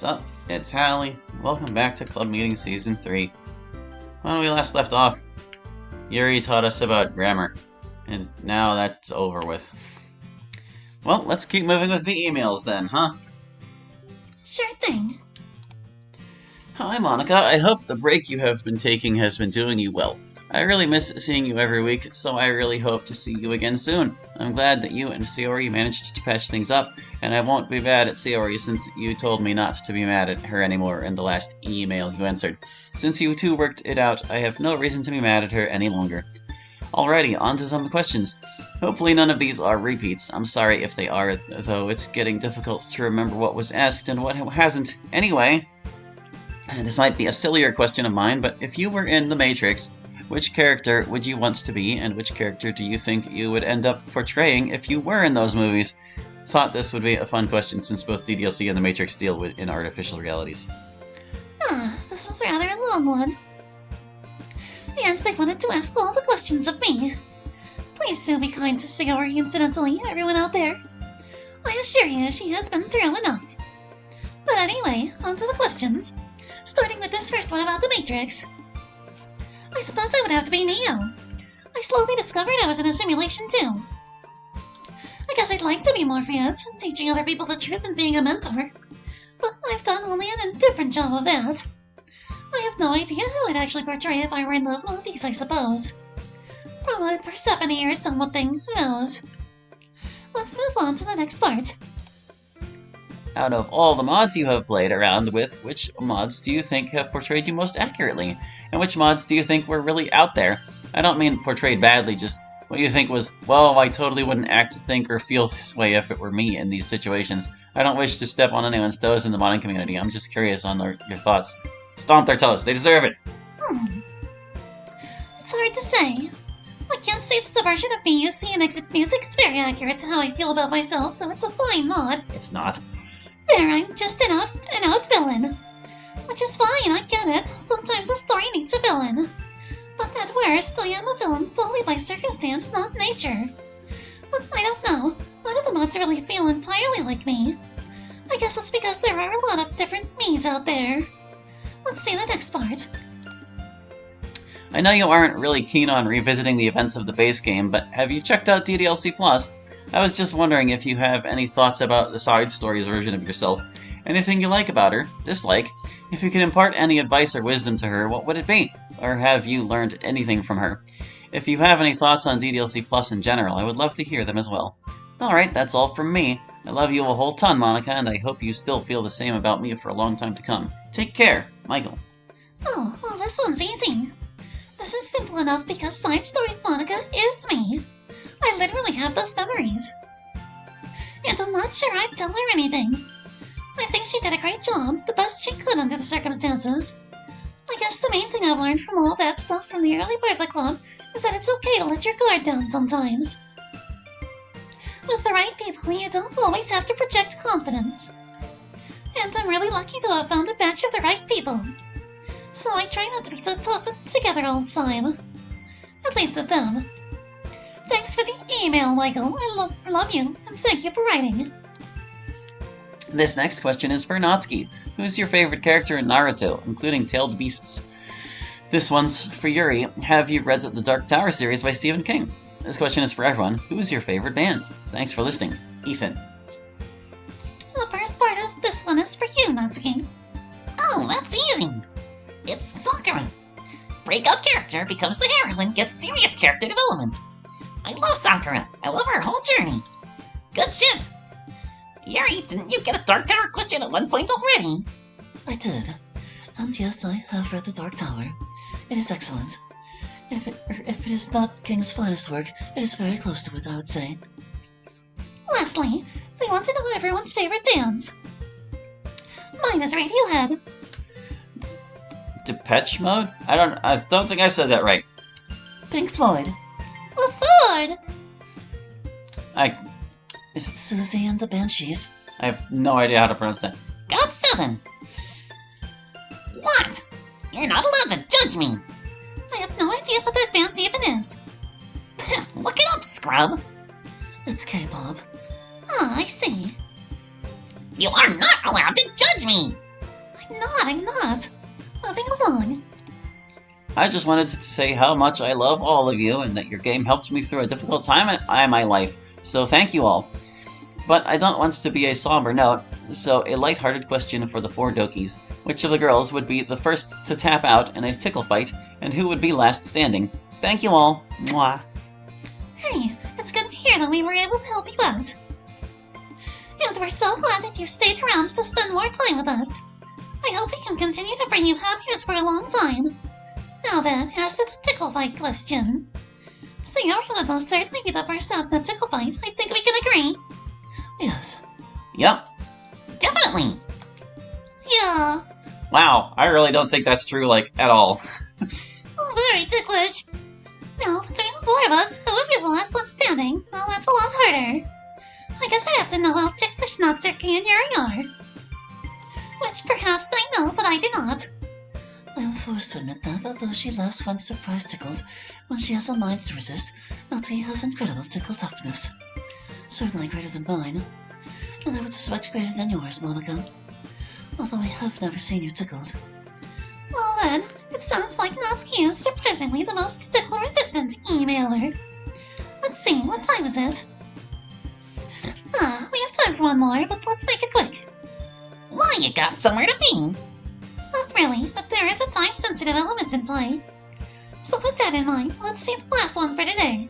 What's up? It's Hallie. Welcome back to Club Meeting Season 3. When we last left off, Yuri taught us about grammar, and now that's over with. Well, let's keep moving with the emails then, huh? Sure thing. Hi, Monica. I hope the break you have been taking has been doing you well. I really miss seeing you every week, so I really hope to see you again soon. I'm glad that you and Sayori managed to patch things up, and I won't be mad at Sayori since you told me not to be mad at her anymore in the last email you answered. Since you two worked it out, I have no reason to be mad at her any longer. Alrighty, on to some questions. Hopefully none of these are repeats. I'm sorry if they are, though it's getting difficult to remember what was asked and what hasn't. Anyway, this might be a sillier question of mine, but if you were in The Matrix, which character would you want to be, and which character do you think you would end up portraying if you were in those movies? Thought this would be a fun question since both DDLC and The Matrix deal in artificial realities. This was rather a long one. And they wanted to ask all the questions of me. Please do be kind to Sayori, incidentally, everyone out there. I assure you she has been through enough. But anyway, on to the questions. Starting with this first one about The Matrix. I suppose I would have to be Neo. I slowly discovered I was in a simulation too. I guess I'd like to be Morpheus, teaching other people the truth and being a mentor. But I've done only an indifferent job of that. I have no idea who I'd actually portray if I were in those movies, I suppose. Probably Persephone or something, who knows. Let's move on to the next part. Out of all the mods you have played around with, which mods do you think have portrayed you most accurately? And which mods do you think were really out there? I don't mean portrayed badly, just what you think was, well, I totally wouldn't act, think, or feel this way if it were me in these situations. I don't wish to step on anyone's toes in the modding community. I'm just curious on your thoughts. Stomp their toes. They deserve it. It's hard to say. I can't say that the version of me you see in Exit Music is very accurate to how I feel about myself, though it's a fine mod. It's not. There, I'm just an out villain. Which is fine, I get it. Sometimes a story needs a villain. But at worst, I am a villain solely by circumstance, not nature. But I don't know. None of the mods really feel entirely like me. I guess it's because there are a lot of different me's out there. Let's see the next part. I know you aren't really keen on revisiting the events of the base game, but have you checked out DDLC Plus? I was just wondering if you have any thoughts about the side stories version of yourself. Anything you like about her, dislike. If you could impart any advice or wisdom to her, what would it be? Or have you learned anything from her? If you have any thoughts on DDLC Plus in general, I would love to hear them as well. Alright, that's all from me. I love you a whole ton, Monica, and I hope you still feel the same about me for a long time to come. Take care, Michael. Oh, well, this one's easy. This is simple enough because Side Stories Monica is me. I literally have those memories. And I'm not sure I'd tell her anything. I think she did a great job, the best she could under the circumstances. I guess the main thing I've learned from all that stuff from the early part of the club is that it's okay to let your guard down sometimes. With the right people, you don't always have to project confidence. And I'm really lucky to have found a batch of the right people. So I try not to be so tough and together all the time. At least with them. Thanks for the email, Michael. I love you, and thank you for writing. This next question is for Natsuki. Who's your favorite character in Naruto, including tailed beasts? This one's for Yuri. Have you read the Dark Tower series by Stephen King? This question is for everyone. Who's your favorite band? Thanks for listening. Ethan. The first part of this one is for you, Natsuki. Oh, that's easy. It's Sakura. Breakout character becomes the heroine, gets serious character development. I love Sakura. I love her whole journey. Good shit. Yuri, didn't you get a Dark Tower question at one point already? I did. And yes, I have read the Dark Tower. It is excellent. If it is not King's finest work, it is very close to it, I would say. Lastly, they want to know everyone's favorite bands. Mine is Radiohead. Depeche Mode? I don't think I said that right. Pink Floyd. The Sword! Is it Susie and the Banshees? I have no idea how to pronounce that. God7! What? You're not allowed to judge me! I have no idea what that band even is. Look it up, scrub! It's K-pop. I see. You are not allowed to judge me! I'm not. Moving along. I just wanted to say how much I love all of you and that your game helped me through a difficult time in my life, so thank you all. But I don't want to be a somber note, so a lighthearted question for the 4 Dokis. Which of the girls would be the first to tap out in a tickle fight, and who would be last standing? Thank you all. Mwah. Hey, it's good to hear that we were able to help you out. And we're so glad that you stayed around to spend more time with us. I hope we can continue to bring you happiness for a long time. Now then, as to the tickle fight question. Sayori would most certainly be the first out in the tickle fight. I think we can agree. Yes. Yep. Definitely. Yeah. Wow, I really don't think that's true, at all. Oh, very ticklish. Now, between the 4 of us, who would be the last one standing? Well, that's a lot harder. I guess I have to know how ticklish Natsuki and Yuri are. Which perhaps I know, but I do not. I am forced to admit that, although she laughs when surprise tickled, when she has a mind to resist, Natsuki has incredible tickle toughness. Certainly greater than mine. And I would suspect greater than yours, Monica. Although I have never seen you tickled. Well then, it sounds like Natsuki is surprisingly the most tickle-resistant emailer. Let's see, what time is it? We have time for one more, but let's make it quick. Why, you got somewhere to be. Not really, but there is a time-sensitive element in play. So with that in mind, let's see the last one for today.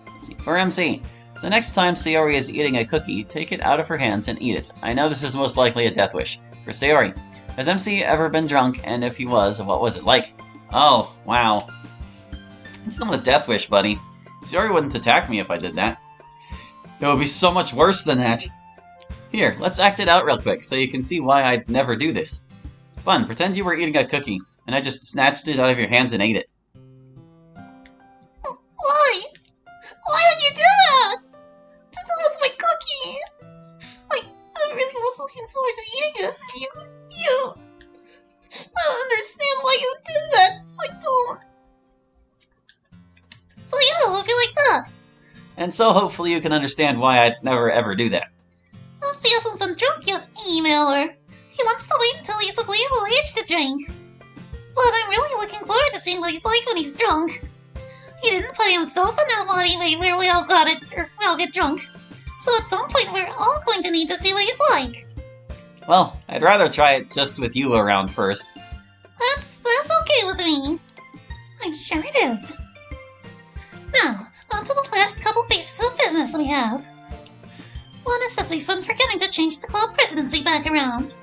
Let's see, for MC, the next time Sayori is eating a cookie, take it out of her hands and eat it. I know this is most likely a death wish. For Sayori, has MC ever been drunk, and if he was, what was it like? Oh, wow. It's not a death wish, buddy. Sayori wouldn't attack me if I did that. It would be so much worse than that. Here, let's act it out real quick, so you can see why I'd never do this. Fun, pretend you were eating a cookie, and I just snatched it out of your hands and ate it. Why? Why would you do that? That was my cookie. I really was looking forward to eating it. You... I don't understand why you do that. I don't. So yeah, look like that. And so hopefully you can understand why I'd never ever do that. Lucy hasn't been drunk yet, emailer. He wants to wait until he's of legal age to drink. But I'm really looking forward to seeing what he's like when he's drunk. He didn't put himself in that body weight where we all get drunk. So at some point we're all going to need to see what he's like. Well, I'd rather try it just with you around first. That's okay with me. I'm sure it is. Now, on to the last couple pieces of business we have. One is that we've been forgetting to change the club presidency back around.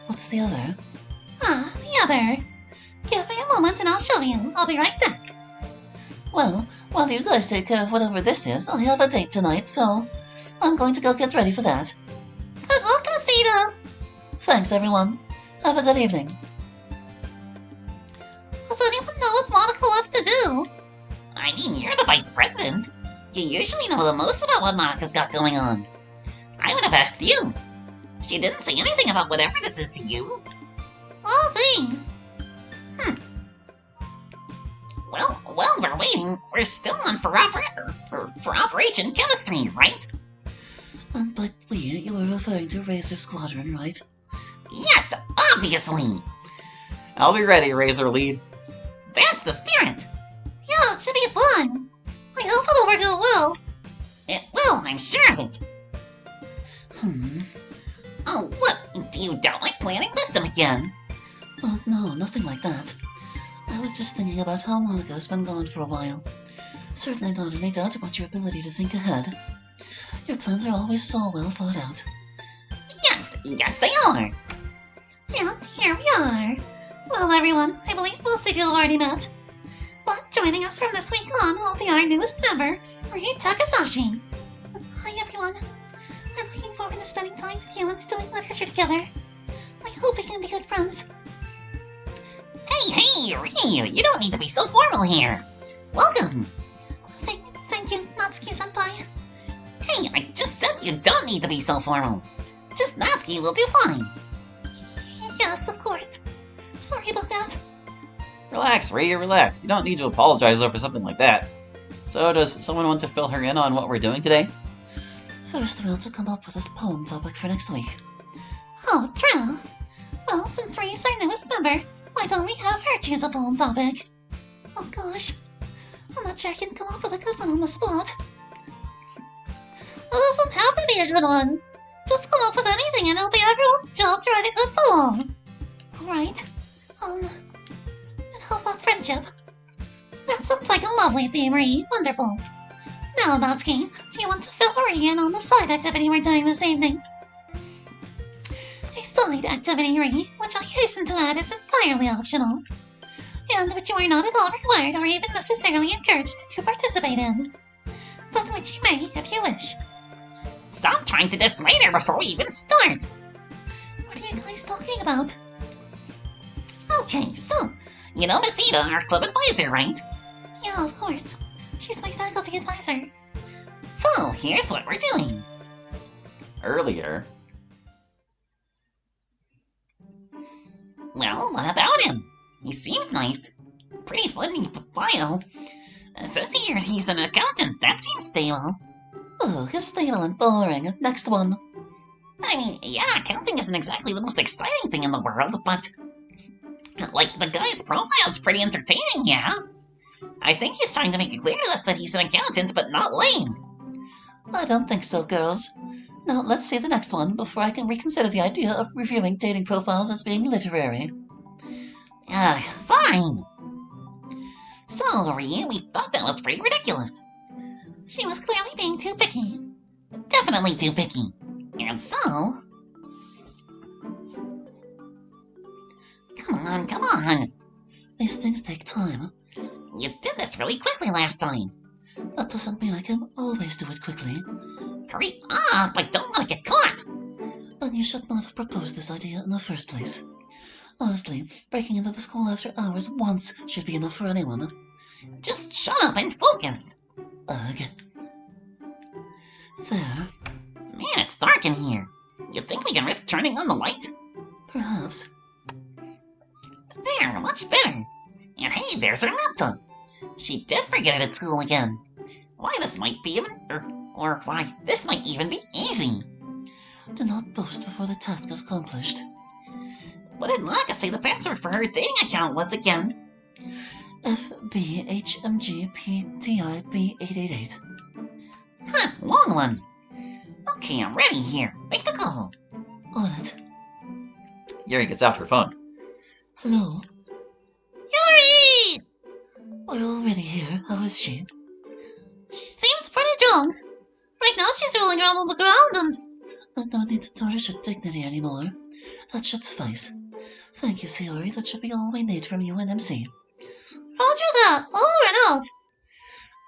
What's the other? The other. Give me a moment and I'll show you. I'll be right back. Well, while you guys take care of whatever this is, I have a date tonight, so I'm going to go get ready for that. Good luck, Rosita! Thanks, everyone. Have a good evening. Does anyone know what Monica left to do? I mean, you're the vice president. You usually know the most about what Monica's got going on. I would have asked you. She didn't say anything about whatever this is to you. Oh, thing. Well, we're waiting. We're still on for Operation Chemistry, right? And by we, you were referring to Razor Squadron, right? Yes, obviously. I'll be ready, Razor Lead. That's the spirit. Yeah, it should be fun. I hope it'll work out well. It will, I'm sure of it. Hmm. Oh, what? Do you doubt my planning wisdom again? Oh, no, nothing like that. I was just thinking about how Monica's been gone for a while. Certainly not any doubt about your ability to think ahead. Your plans are always so well thought out. Yes they are. And here we are. Well, everyone, I believe most of you have already met. But joining us from this week on will be our newest member, Rie Takasashi. Hi, everyone. I'm looking forward to spending time with you and doing literature together. I hope we can be good friends. Hey, Ryu, you don't need to be so formal here. Welcome. Thank you, Natsuki-senpai. Hey, I just said you don't need to be so formal. Just Natsuki will do fine. Yes, of course. Sorry about that. Relax, Ryu, relax. You don't need to apologize over something like that. So, does someone want to fill her in on what we're doing today? First, we'll have to come up with this poem topic for next week. Oh, true. Well, since Ree's our newest member, why don't we have her choose a poem topic? Oh gosh, I'm not sure I can come up with a good one on the spot. It doesn't have to be a good one. Just come up with anything and it'll be everyone's job to write a good poem. Alright, how about friendship? That sounds like a lovely theme, Ree. Wonderful. Now, Natsuki, do you want to fill Ree in on the side activity we're doing this evening? A side activity, Ree, which I hasten to add is entirely optional, and which you are not at all required or even necessarily encouraged to participate in, but which you may if you wish. Stop trying to dissuade her before we even start. What are you guys talking about? Okay, so, you know Miss Ida, our club advisor, right? Yeah, of course. She's my faculty advisor. So, here's what we're doing. Earlier. Well, what about him? He seems nice. Pretty funny bio. Says here he's an accountant. That seems stable. Ugh, it's stable and boring. Next one. I mean, yeah, accounting isn't exactly the most exciting thing in the world, but... like, the guy's profile's pretty entertaining, yeah? I think he's trying to make it clear to us that he's an accountant, but not lame. I don't think so, girls. Now, let's see the next one before I can reconsider the idea of reviewing dating profiles as being literary. Fine. So, Ree, we thought that was pretty ridiculous. She was clearly being too picky. Definitely too picky. And so... Come on. These things take time. You did this really quickly last time. That doesn't mean I can always do it quickly. Hurry up, I don't want to get caught. Then you should not have proposed this idea in the first place. Honestly, breaking into the school after hours once should be enough for anyone. Just shut up and focus. Ugh. There. Man, it's dark in here. You think we can risk turning on the light? Perhaps. There, much better. And hey, there's her laptop. She did forget it at school again. Why, this might be or why, this might even be easy. Do not boast before the task is accomplished. What did Monica say the password for her dating account was again? FBHMGPTIB888. Huh, long one. Okay, I'm ready here. Make the call. On it. Yuri gets out her phone. Hello? Yuri! We're already here. How is she? She seems pretty drunk. Right now she's rolling around on the ground I don't need to tarnish her dignity anymore. That should suffice. Thank you, Sayori. That should be all we need from you and MC. Roger that. Over and out.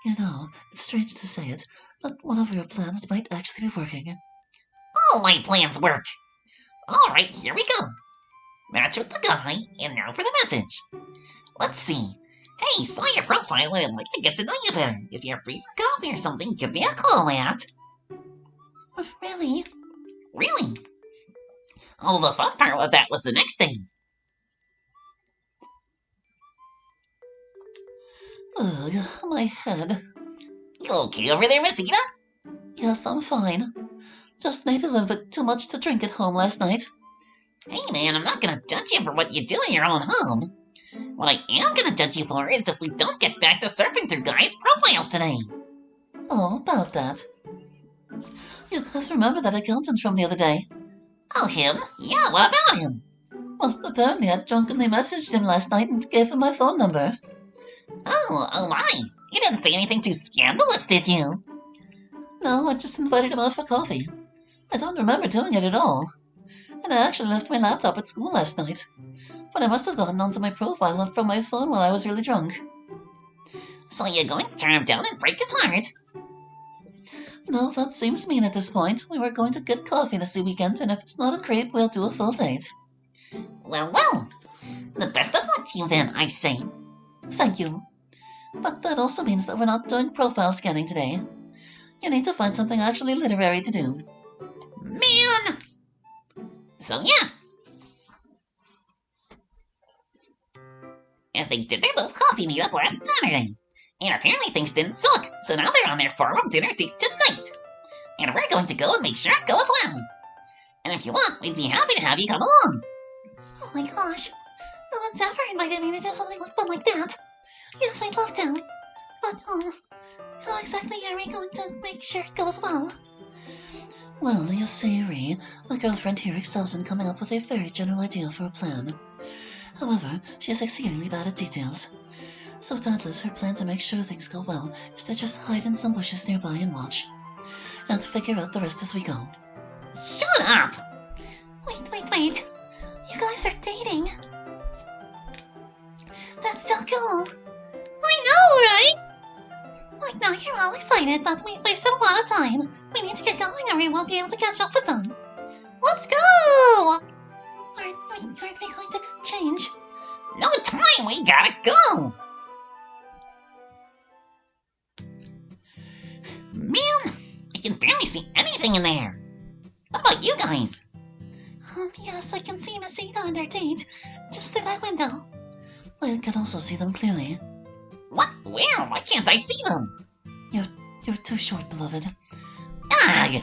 You know, it's strange to say it, but one of your plans might actually be working. All my plans work. Alright, here we go. Match with the guy, and now for the message. Let's see. Hey, saw your profile and I'd like to get to know you better. If you're free for coffee or something, give me a call at... Really? Really? Oh, the fun part of that was the next thing. Ugh, my head. You okay over there, Miss Ida? Yes, I'm fine. Just maybe a little bit too much to drink at home last night. Hey man, I'm not gonna judge you for what you do in your own home. What I am gonna judge you for is if we don't get back to surfing through guys' profiles today. Oh, about that. You guys remember that accountant from the other day? Oh, him? Yeah, what about him? Well, apparently I drunkenly messaged him last night and gave him my phone number. Oh my. You didn't say anything too scandalous, did you? No, I just invited him out for coffee. I don't remember doing it at all. And I actually left my laptop at school last night. But I must have gotten onto my profile from my phone while I was really drunk. So you're going to turn him down and break his heart? No, that seems mean at this point. We were going to get coffee this weekend, and if it's not a crepe, we'll do a full date. Well, the best of luck to you then, I say. Thank you. But that also means that we're not doing profile scanning today. You need to find something actually literary to do. Man! So yeah. And they did their little coffee meetup last Saturday. And apparently things didn't suck, so now they're on their formal dinner date tonight. And we're going to go and make sure it goes well. And if you want, we'd be happy to have you come along. Oh my gosh. No one's ever invited me to do something fun like that. Yes, I'd love to. But, how exactly are we going to make sure it goes well? Well, you see, Ree, my girlfriend here excels in coming up with a very general idea for a plan. However, she is exceedingly bad at details. So doubtless her plan to make sure things go well is to just hide in some bushes nearby and watch. And figure out the rest as we go. Shut up! Wait. You guys are dating. That's so cool. I know, right? Like now you're all excited, but we've wasted a lot of time. We need to get going or we won't be able to catch up with them. Let's go! Aren't we going to change? No time, we gotta go! Man, I can barely see anything in there. How about you guys? Yes, I can see Messina and their date, just through that window. I can also see them clearly. What? Where? Why can't I see them? You're too short, beloved. Ugh!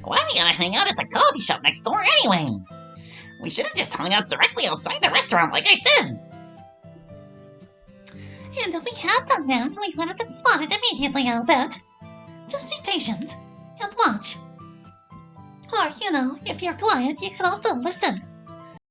Why are we gonna hang out at the coffee shop next door anyway? We should have just hung out directly outside the restaurant like I said. And if we had done that, we would have been spotted immediately, I'll bet. Just be patient and watch. Or, if you're quiet, you can also listen.